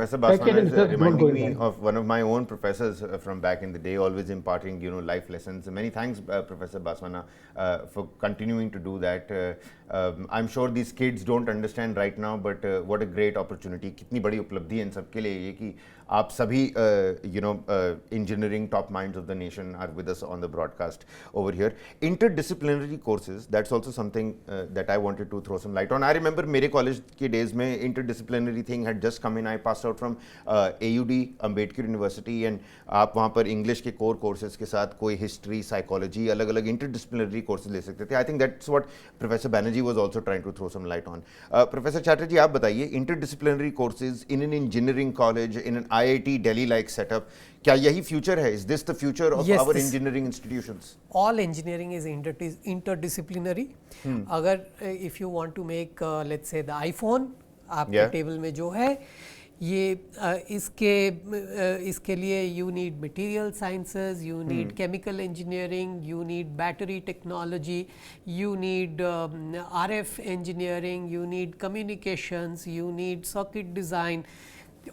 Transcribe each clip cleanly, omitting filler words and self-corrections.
Professor Back end Baswana is research don't go reminding in me that. of one of my own professors from back in the day, always imparting, life lessons. Many thanks, Professor Baswana, for continuing to do that. I'm sure these kids don't understand right now, but what a great opportunity. कितनी बड़ी उपलब्धि है इन सबके लिए ये कि आप सभी engineering top minds of the nation are with us on the broadcast over here. Interdisciplinary courses, that's also something that I wanted to throw some light on. I remember मेरे college के days में interdisciplinary thing had just come in. I passed out from AUD, Ambedkar University, and आप वहाँ पर English के core courses के साथ कोई history, psychology, अलग-अलग interdisciplinary courses ले सकते थे. I think that's what Professor Banerjee was also trying to throw some light on. Professor Chatterjee, आप बताइए interdisciplinary courses in an engineering college, in an IIT Delhi-like setup, क्या यही future है? Is this the future of our engineering institutions? All engineering is interdisciplinary. अगर if you want to make let's say the iPhone, आपके table में जो है ये इसके लिए you need material sciences, you need chemical engineering, you need battery technology, you need RF engineering, you need communications, you need circuit design,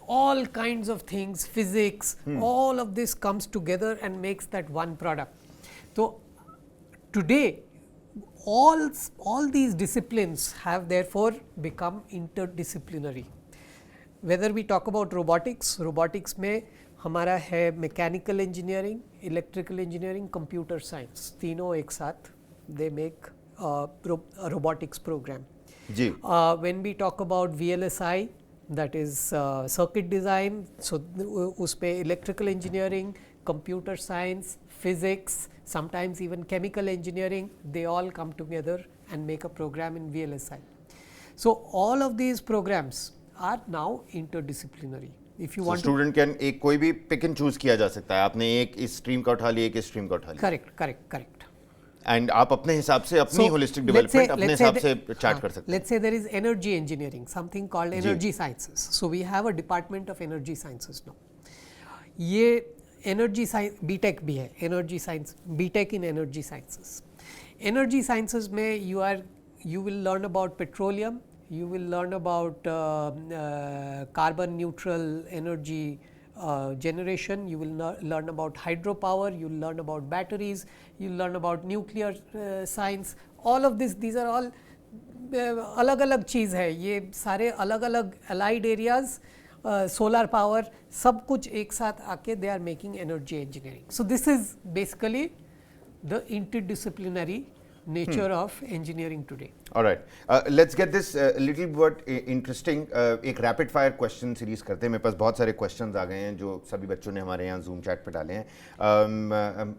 all kinds of things, physics, all of this comes together and makes that one product. So today all these disciplines have therefore become interdisciplinary. Whether we talk about robotics में हमारा है mechanical engineering, electrical engineering, computer science, तीनों एक साथ they make a robotics program. Ji. When we talk about VLSI, that is circuit design, so उसपे electrical engineering, computer science, physics, sometimes even chemical engineering, they all come together and make a program in VLSI. So all of these programs are now interdisciplinary. If you want student can एक कोई भी pick and choose किया जा सकता है. आपने एक इस stream का उठा लिया, एक इस stream का उठा लिया. correct. And आप अपने हिसाब से अपनी holistic development अपने हिसाब से chart कर सकते हैं. Let's say there is energy engineering, something called energy sciences. So we have a department of energy sciences now. ये energy science BTech भी है, energy science, BTech in energy sciences. Energy sciences में you will learn about petroleum, you will learn about carbon neutral energy generation, you will learn about hydropower, you will learn about batteries, you will learn about nuclear science. All of this, these are all अलग-अलग चीज़ है, ये सारे अलग-अलग allied areas, solar power, सब कुछ एक साथ आके they are making energy engineering. So this is basically the interdisciplinary nature of engineering today. All right, let's get this a little bit interesting. एक rapid fire question series करते हैं. मेरे पास बहुत सारे questions आ गए हैं जो सभी बच्चों ने हमारे यहाँ Zoom chat पे डाले हैं.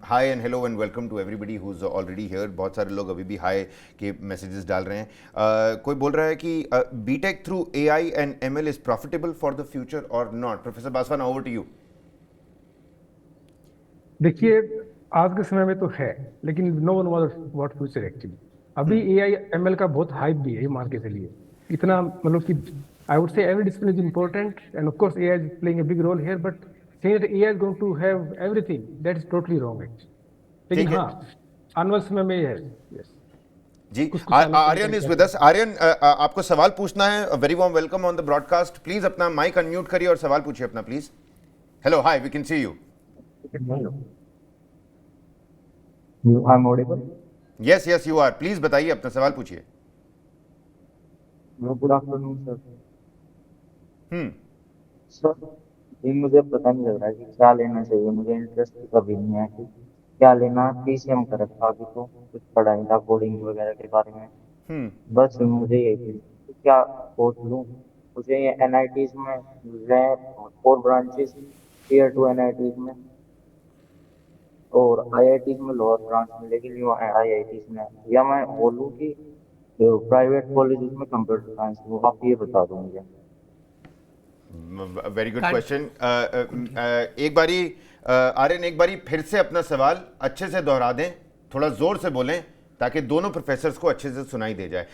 Hi and hello and welcome to everybody who's already here. बहुत सारे लोग अभी भी hi के messages डाल रहे हैं. कोई बोल रहा है कि BTech through AI and ML is profitable for the future or not? Professor Baswana, over to you. देखिए आज के समय में तो है, लेकिन no one was what future actually. अभी AI ML का बहुत हाइप भी है मार्केट के लिए. इतना मतलब कि I would say every discipline is important and of course AI is playing a big role here, but saying that AI is going to have everything, that is totally wrong actually. लेकिन हाँ, आने वाले समय में ये है. Yes जी. Aryan is with us. Aryan, आपको सवाल पूछना है. Very warm welcome on the broadcast. Please अपना माइक अनम्यूट करिए और सवाल पूछिए अपना please. Hello, hi, we can see you. I'm audible? Yes, you are. Please बताइए, अपना सवाल पूछिए. Good afternoon, sir. सर, ये मुझे पता नहीं लग रहा है कि क्या लेना चाहिए. मुझे इंटरेस्ट कभी नहीं है कि क्या लेना. PCM कर रखा अभी तो कुछ पढ़ा नहीं था कोडिंग वगैरह के बारे में. बस मुझे यही थी क्या कोर्स लूँ. मुझे ये NITs में रहे 4 ब्रांचेस, Tier 2 NITs में और IITs में लोअर ब्रांच में, लेकिन यो IITs में, या मैं बोलूँ कि प्राइवेट कॉलेजेस में कंप्यूटर साइंस, वो आप ये बता दो मुझे. Very good question. एक बारी आर्यन, एक बारी फिर से अपना सवाल अच्छे से दोहरा दें, थोड़ा जोर से बोलें ताकि दोनों प्रोफेसर्स को अच्छे से सुनाई दे जाए.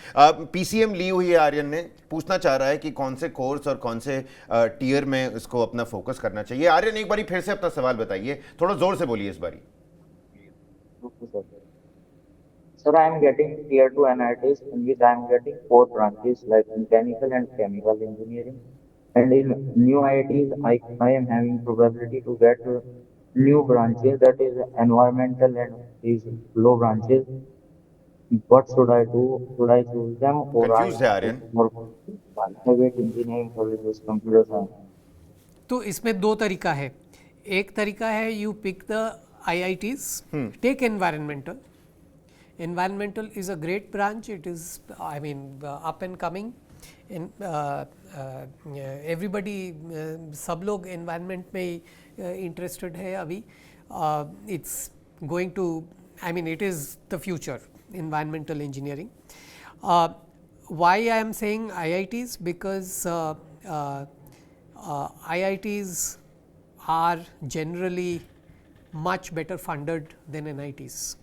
PCM ली हुई है आर्यन ने, पूछना चाह रहा है कि कौन से कोर्स और कौन से टीयर में इसको अपना फोकस करना चाहिए. आर्यन, एक बारी फिर से अपना सवाल बताइए, थोड़ा जोर से बोलिए इस बारी. Sir, I am getting Tier 2 NITs in which I am getting 4 branches like mechanical and chemical engineering. And in new IITs, I am having probability to get new branches, that is environmental and these low branches. What should I do? Should I choose them or I Confused है have to Aryan. more private engineering colleges, computer science? तो इसमें दो तरीका है. एक तरीका है you pick the IITs, take environmental. Environmental is a great branch. It is, I mean, up and coming. And everybody, सब लोग environment में interested है अभी. It's going to, I mean, it is the future, environmental engineering. Why I am saying IITs? Because IITs are generally much better funded than NITs.